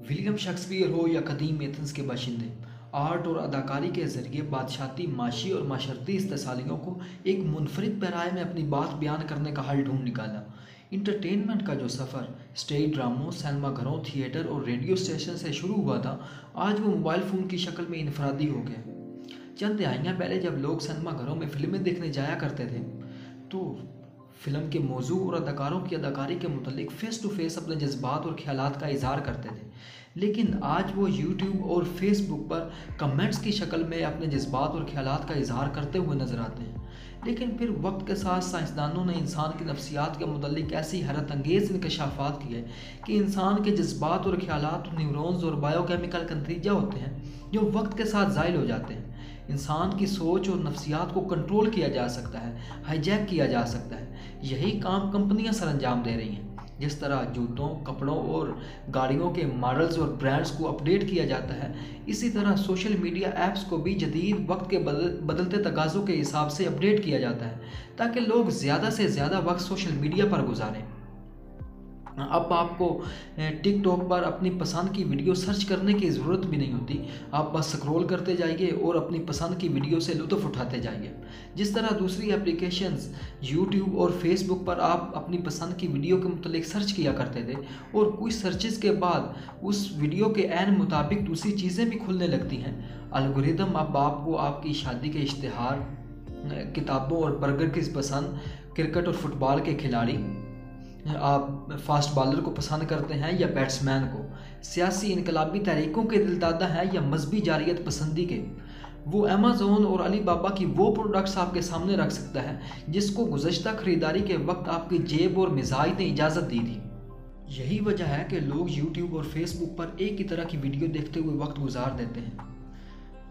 William Shakespeare ہو یا قدیم Athens کے باشندے، آرٹ اور اداکاری کے ذریعے بادشاہتی، معاشی اور معاشرتی استحصالیوں کو ایک منفرد پیرائے میں اپنی بات بیان کرنے کا حل ڈھونڈ نکالا۔ انٹرٹینمنٹ کا جو سفر اسٹیج ڈراموں، سینما گھروں، تھیٹر اور ریڈیو اسٹیشن سے شروع ہوا تھا، آج وہ موبائل فون کی شکل میں انفرادی ہو گیا۔ چند دہائیاں پہلے جب لوگ سینما گھروں میں فلمیں دیکھنے جایا کرتے تھے تو فلم کے موضوع اور اداکاروں کی اداکاری کے متعلق فیس ٹو فیس اپنے جذبات اور خیالات کا اظہار کرتے تھے، لیکن آج وہ یوٹیوب اور فیس بک پر کمنٹس کی شکل میں اپنے جذبات اور خیالات کا اظہار کرتے ہوئے نظر آتے ہیں۔ لیکن پھر وقت کے ساتھ سائنسدانوں نے انسان کی نفسیات کے متعلق ایسی حیرت انگیز انکشافات کیے کہ انسان کے جذبات اور خیالات نیورونز اور بائیو کیمیکل کا نتیجہ ہوتے ہیں جو وقت کے ساتھ زائل ہو جاتے ہیں۔ انسان کی سوچ اور نفسیات کو کنٹرول کیا جا سکتا ہے، ہائی جیک کیا جا سکتا ہے۔ یہی کام کمپنیاں سر انجام دے رہی ہیں۔ جس طرح جوتوں، کپڑوں اور گاڑیوں کے ماڈلز اور برانڈز کو اپڈیٹ کیا جاتا ہے، اسی طرح سوشل میڈیا ایپس کو بھی جدید وقت کے بدلتے تقاضوں کے حساب سے اپڈیٹ کیا جاتا ہے تاکہ لوگ زیادہ سے زیادہ وقت سوشل میڈیا پر گزاریں۔ اب آپ کو ٹک ٹاک پر اپنی پسند کی ویڈیو سرچ کرنے کی ضرورت بھی نہیں ہوتی، آپ بس سکرول کرتے جائیے اور اپنی پسند کی ویڈیو سے لطف اٹھاتے جائیے۔ جس طرح دوسری اپلیکیشنز یوٹیوب اور فیس بک پر آپ اپنی پسند کی ویڈیو کے متعلق سرچ کیا کرتے تھے اور کچھ سرچز کے بعد اس ویڈیو کے عین مطابق دوسری چیزیں بھی کھلنے لگتی ہیں، الگوریدم اب آپ کو آپ کی شادی کے اشتہار، کتابوں اور برگر کی پسند، کرکٹ اور فٹ بال کے کھلاڑی، آپ فاسٹ بالر کو پسند کرتے ہیں یا بیٹسمین کو، سیاسی انقلابی تحریکوں کے دل دادہ ہیں یا مذہبی جارحیت پسندی کے، وہ امیزون اور علی بابا کی وہ پروڈکٹس آپ کے سامنے رکھ سکتا ہے جس کو گزشتہ خریداری کے وقت آپ کی جیب اور مزاج نے اجازت دی تھی۔ یہی وجہ ہے کہ لوگ یوٹیوب اور فیس بک پر ایک ہی طرح کی ویڈیو دیکھتے ہوئے وقت گزار دیتے ہیں۔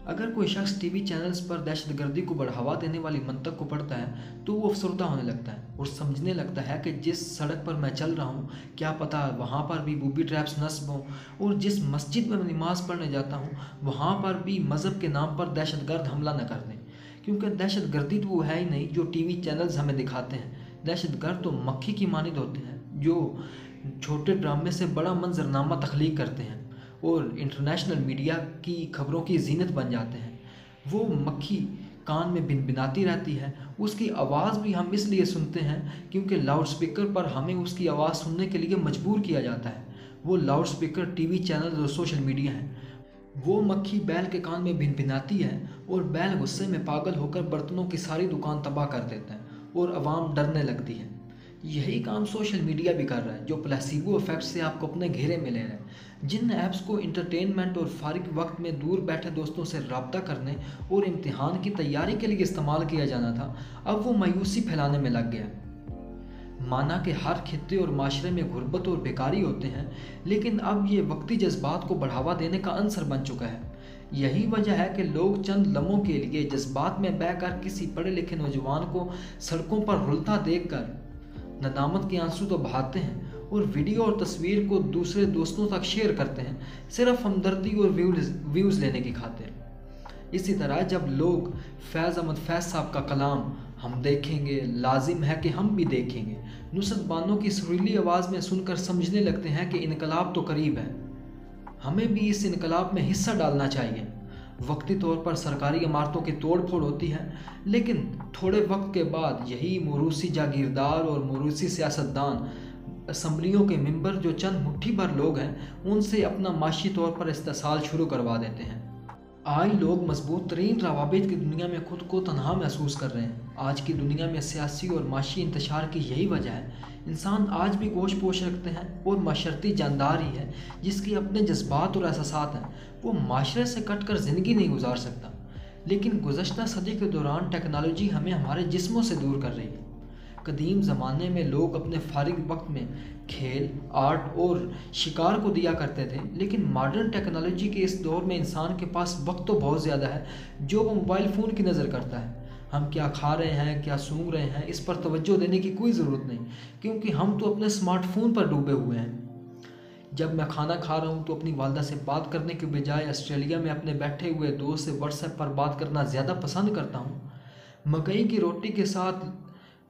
اگر کوئی شخص ٹی وی چینلز پر دہشت گردی کو بڑھاوا دینے والی منطق کو پڑھتا ہے تو وہ افسردہ ہونے لگتا ہے اور سمجھنے لگتا ہے کہ جس سڑک پر میں چل رہا ہوں کیا پتہ وہاں پر بھی بوبی ٹریپس نصب ہوں، اور جس مسجد میں نماز پڑھنے جاتا ہوں وہاں پر بھی مذہب کے نام پر دہشت گرد حملہ نہ کر دیں، کیونکہ دہشت گردی تو وہ ہے ہی نہیں جو ٹی وی چینلز ہمیں دکھاتے ہیں۔ دہشت گرد تو مکھی کی مانند ہوتے ہیں جو چھوٹے ڈرامے سے بڑا منظرنامہ تخلیق کرتے ہیں اور انٹرنیشنل میڈیا کی خبروں کی زینت بن جاتے ہیں۔ وہ مکھی کان میں بنبناتی رہتی ہے، اس کی آواز بھی ہم اس لیے سنتے ہیں کیونکہ لاؤڈ سپیکر پر ہمیں اس کی آواز سننے کے لیے مجبور کیا جاتا ہے۔ وہ loud speaker T V channels اور سوشل میڈیا ہیں۔ وہ مکھی بیل کے کان میں بنبناتی ہے اور بیل غصے میں پاگل ہو کر برتنوں کی ساری دکان تباہ کر دیتا ہے اور عوام ڈرنے لگتی ہے۔ یہی کام سوشل میڈیا بھی کر رہا ہے جو پلیسیبو ایفیکٹ سے آپ کو اپنے گھیرے میں لے رہا ہے۔ جن ایپس کو انٹرٹینمنٹ اور فارغ وقت میں دور بیٹھے دوستوں سے رابطہ کرنے اور امتحان کی تیاری کے لیے استعمال کیا جانا تھا، اب وہ مایوسی پھیلانے میں لگ گیا۔ مانا کہ ہر خطے اور معاشرے میں غربت اور بیکاری ہوتے ہیں، لیکن اب یہ وقتی جذبات کو بڑھاوا دینے کا عنصر بن چکا ہے۔ یہی وجہ ہے کہ لوگ چند لمحوں کے لیے جذبات میں بہہ کر کسی پڑھے لکھے نوجوان کو سڑکوں پر رلتا دیکھ کر ندامت کے آنسو تو بہاتے ہیں اور ویڈیو اور تصویر کو دوسرے دوستوں تک شیئر کرتے ہیں، صرف ہمدردی اور ویوز لینے کی خاطر۔ اسی طرح جب لوگ فیض احمد فیض صاحب کا کلام ہم دیکھیں گے، لازم ہے کہ ہم بھی دیکھیں گے، نصرت بانو کی سریلی آواز میں سن کر سمجھنے لگتے ہیں کہ انقلاب تو قریب ہے، ہمیں بھی اس انقلاب میں حصہ ڈالنا چاہیے۔ وقتی طور پر سرکاری عمارتوں کی توڑ پھوڑ ہوتی ہے، لیکن تھوڑے وقت کے بعد یہی موروثی جاگیردار اور موروثی سیاستدان اسمبلیوں کے ممبر جو چند مٹھی بھر لوگ ہیں ان سے اپنا معاشی طور پر استحصال شروع کروا دیتے ہیں۔ آج لوگ مضبوط ترین روابط کی دنیا میں خود کو تنہا محسوس کر رہے ہیں۔ آج کی دنیا میں سیاسی اور معاشی انتشار کی یہی وجہ ہے۔ انسان آج بھی گوش پوش رکھتے ہیں اور معاشرتی جاندار ہی ہے جس کے اپنے جذبات اور احساسات ہیں، وہ معاشرے سے کٹ کر زندگی نہیں گزار سکتا۔ لیکن گزشتہ صدی کے دوران ٹیکنالوجی ہمیں ہمارے جسموں سے دور کر رہی ہے۔ قدیم زمانے میں لوگ اپنے فارغ وقت میں کھیل، آرٹ اور شکار کو دیا کرتے تھے، لیکن ماڈرن ٹیکنالوجی کے اس دور میں انسان کے پاس وقت تو بہت زیادہ ہے جو وہ موبائل فون کی نظر کرتا ہے۔ ہم کیا کھا رہے ہیں، کیا سونگ رہے ہیں، اس پر توجہ دینے کی کوئی ضرورت نہیں، کیونکہ ہم تو اپنے اسمارٹ فون پر ڈوبے ہوئے ہیں۔ جب میں کھانا کھا رہا ہوں تو اپنی والدہ سے بات کرنے کے بجائے آسٹریلیا میں اپنے بیٹھے ہوئے دوست سے واٹس ایپ پر بات کرنا زیادہ پسند کرتا ہوں۔ مکئی کی روٹی کے ساتھ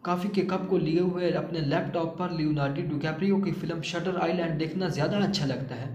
کافی کے کپ کو لیے ہوئے اپنے لیپ ٹاپ پر لیونارڈو ڈی کیپریو کی فلم شٹر آئی لینڈ دیکھنا زیادہ اچھا لگتا ہے۔